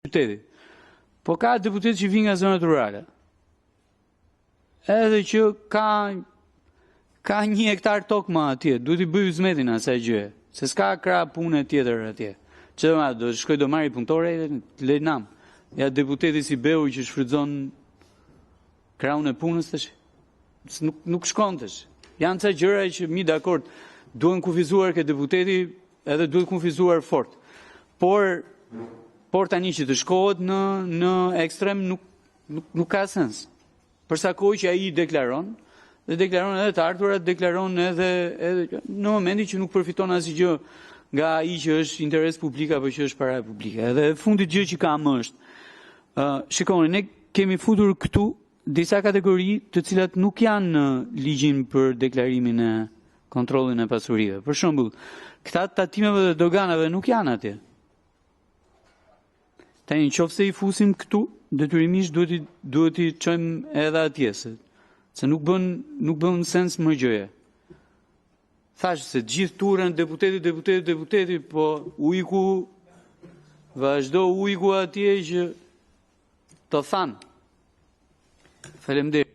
qyteti. Po ka deputet që vinë nga zonat rurale. Edhe që ka 1 hektar tokë më atje, duhet i bëj uzmetin asaj gjëje, se s'ka krah pune tjetër atje. Që do shkoj do marri punëtore, lej nam. Ja deputeti si Beu që shfrytëzon krahun e punës tash. Nuk shkon tash. Janë ca gjëra që mi dakord, duhen kufizuar ke deputeti, edhe duhet kufizuar fort. Por tani që të shkohet në ekstrem nuk ka sens. Përsa kohë që ai deklaron, dhe deklaron edhe të ardhurat, deklaron edhe në momentin që nuk përfiton asgjë nga ai që është interes publik apo që është para publike. Edhe fundit gjë që kam është, shikoni, ne kemi futur këtu disa kategori të cilat nuk janë në ligjin për deklarimin e kontrollin e pasurive. Për shembull, këta tatimeve dhe doganave nuk janë atje. Tani nëse i fusim këtu, detyrimisht duhet i çojmë edhe atje, se nuk bën sens më gjëja. Thash se gjithë turën deputeti, po ujku vazhdo ujku atje që të thanë. Faleminderit.